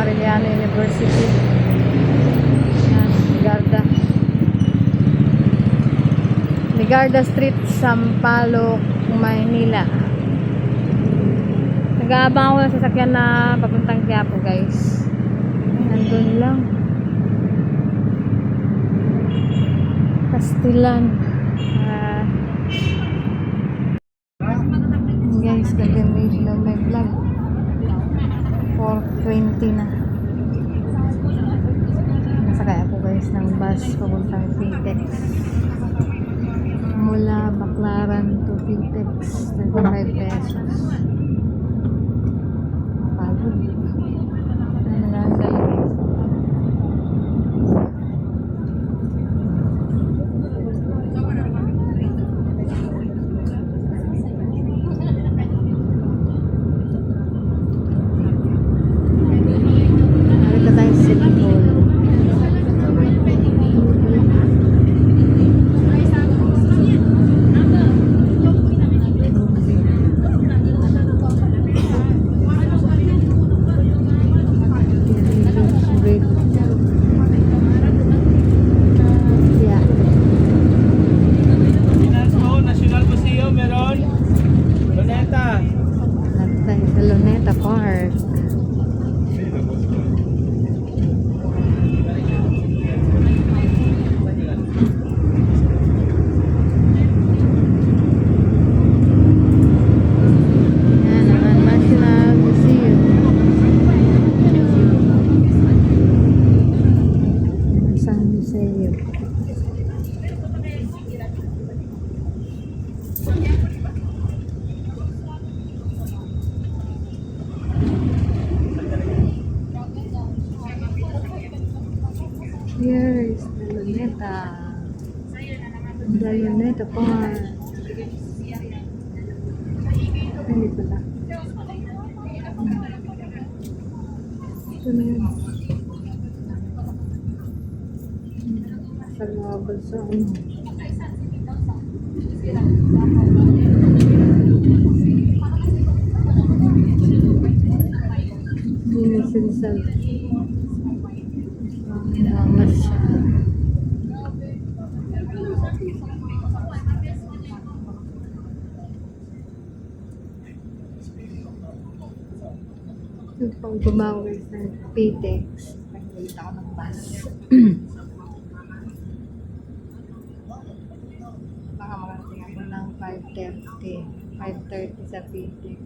Arellano University. Yan, Ligarda Street, Sampaloc, Maynila. Nag-aabang ako ng sasakyan na papuntang Quiapo, guys. Nandun lang. Castellan. Guys, continuation of my vlog. 4:20 na. Nasakay ako, guys, ng bus papuntang Pitex. Mula Baclaran to Pitex, 35 pesos. Pagod. Ano na ang dalawa? Narito tayo sa City Hall. National Museum meron. Luneta. Tayo sa Luneta Park. Yan ang National Museum. San Museum. Here is the Luneta Park. Hindi pala. Ito na yun. Sa mga balsaan. Sinisal. Angas siya. Pag bumawa guys ng Pitex, pag-ulit ako ng bus. Baka makarating ako ng 5:30 sa Pitex.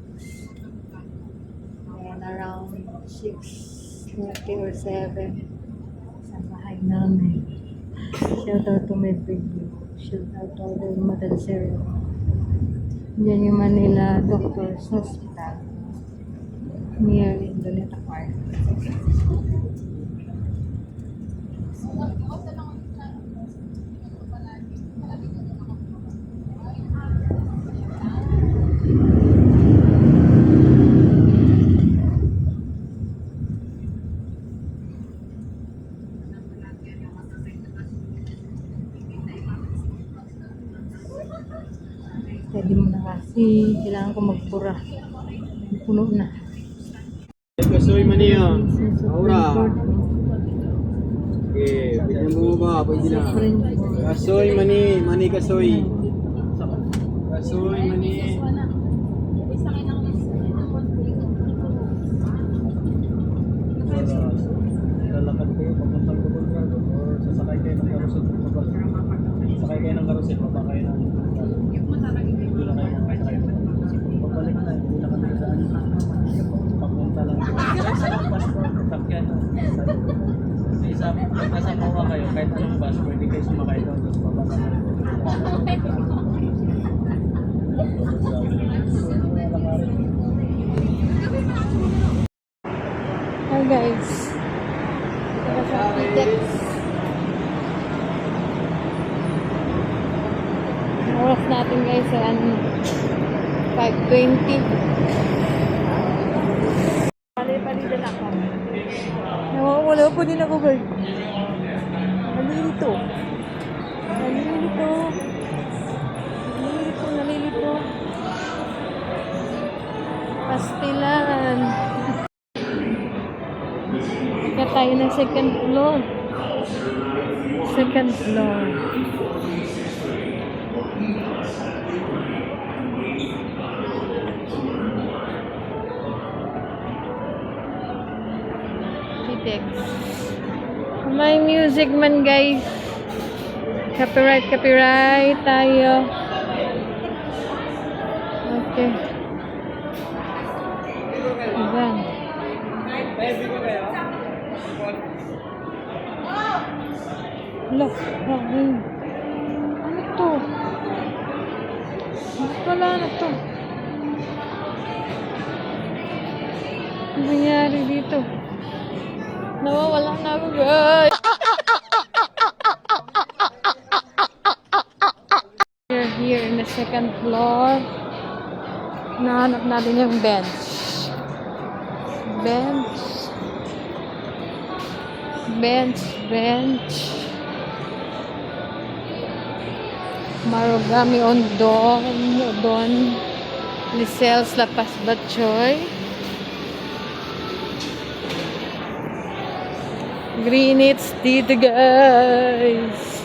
And around 6:30 or 7 sa bahay namin. Shout out to my baby. Shout out to all the Matansero. Diyan yung Manila Doctors Hospital. Near in Luneta Park. Pwede mo na kasi kailangan ko magpura. Puno na. Kasoy maniya. Aura. Okay, bigyan mo ba? Pwede na. Kasoy mani kasoy. Kasoy mani. Lalakad kayo papuntang Bulacan or sasakay kayo ng carousel papunta. Sasakay kayo ng carousel papunta kayo ng doon na kayo makasakay. Pabalik na, hindi na kami saan. Papunta lang. Passport, sakyan. Isa, pagkasama kayo, kahit anong bus, pwede kayo sumakay doon. Tapos bababa na rin. Hi guys. Ito sa Pitex. Oras natin guys ay 5:20. Pali-pali din ako. Wala po din ako guys. Nalilito. Pastilan. tayo ng second floor. Second floor. Pitex. May music man guys. Copyright tayo. Okay. Ayan. Look, ano to? Wala na to. Ano nangyari dito? Nawawala na ako guys. We're here in the second floor. Nahanap natin yung bench. Bench. Marugami Odon. Lisels Lapas Batchoy. Greenwich dito guys.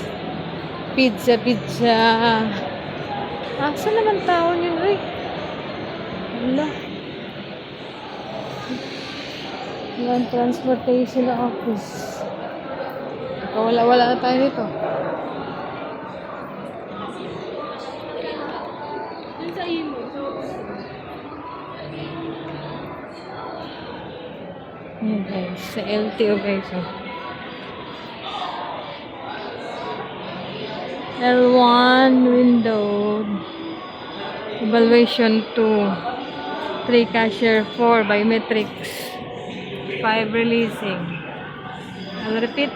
Pizza. Asa naman tao yun eh? Wala. Land Transportation Office. Wala na tayo dito. Ayan guys, sa LTO guys. L1 window. Evaluation 2. 3 cashier, 4 biometrics, 5 releasing. I'll repeat.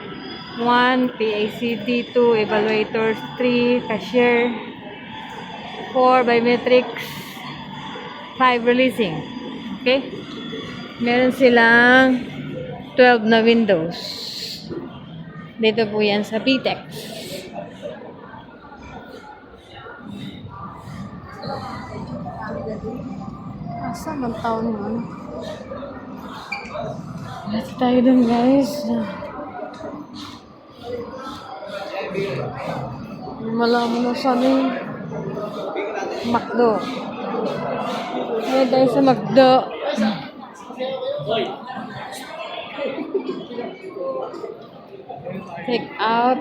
1 PACD, 2 evaluators, 3 cashier, 4 biometrics, 5 releasing. Okay? Meron silang 12 na windows. Dito po yan sa PTEX. Asa man taon mo? Dito tayo dun guys. Malaman na sana yung McDo. Ngayon tayo sa McDo. Take out.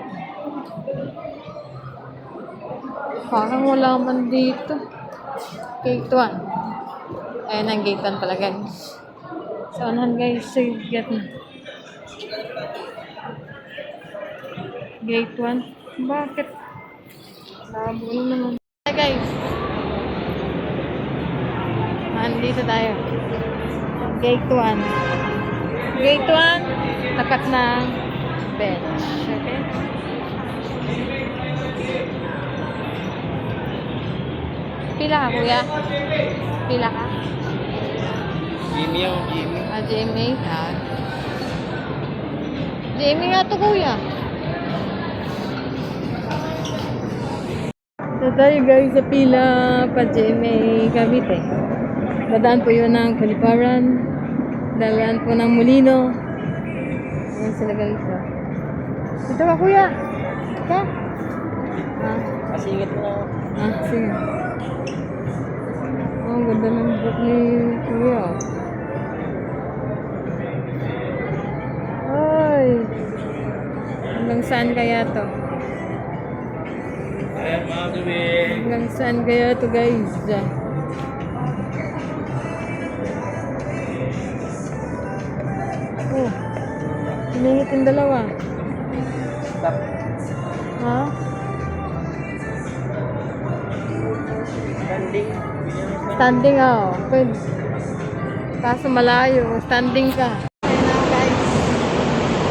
Parang wala man dito. Gate 1. Ayan ang gate 1 pala guys. So, unahan guys. Sige, get na. Gate 1. Bakit? Labo na naman. Hi guys. Nandito tayo. Gate 1. Gate 1. Tapat ng bench. Okay? Pila ka kuya? Pila ka? Jimmy ako, Jimmy. Jamie. Jamie nga to kuya. So tayo guys sa pila pa Jamie Cavite. Dadaan po yun ng Kaliparan. Dadaan po ng Molino. Ayan sila guys. Dito ka kuya. Ka? Kasingit mo na ako. Sige. Oh, ang ganda ng book ni kuya. Ay. Hanggang saan kaya to? Ayan mga gabi. Hanggang saan kaya to guys? Oh. Hinihit yung dalawa. Stop. Ha? Standing. Standing oh. Pwede. Kaso malayo. Standing ka. Ayun na guys.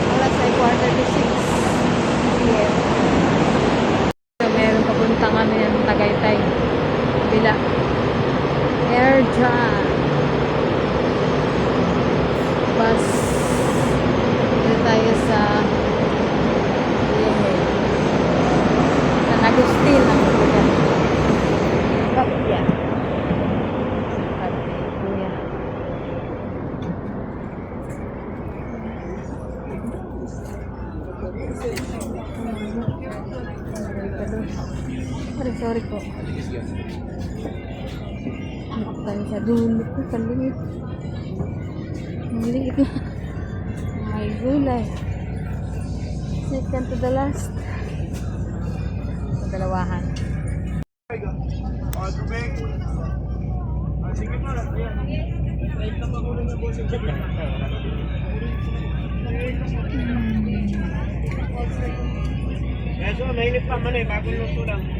Oras ay 5:45 p.m. So, meron papuntang ano yan, Tagaytay. Bila. Air Drive. Bus. Dito tayo sa San Agustin ang lugar. Kapya. Kuya. Sorry po. Dito tayo sa dulo ko. Kaliit. Ang liit na. May gulay. Second to the last. Sa dalawahan. Sige pa, ayan. Right na magulo na boss yung check. Kaya so, mainit pa man eh, bagong luto lang.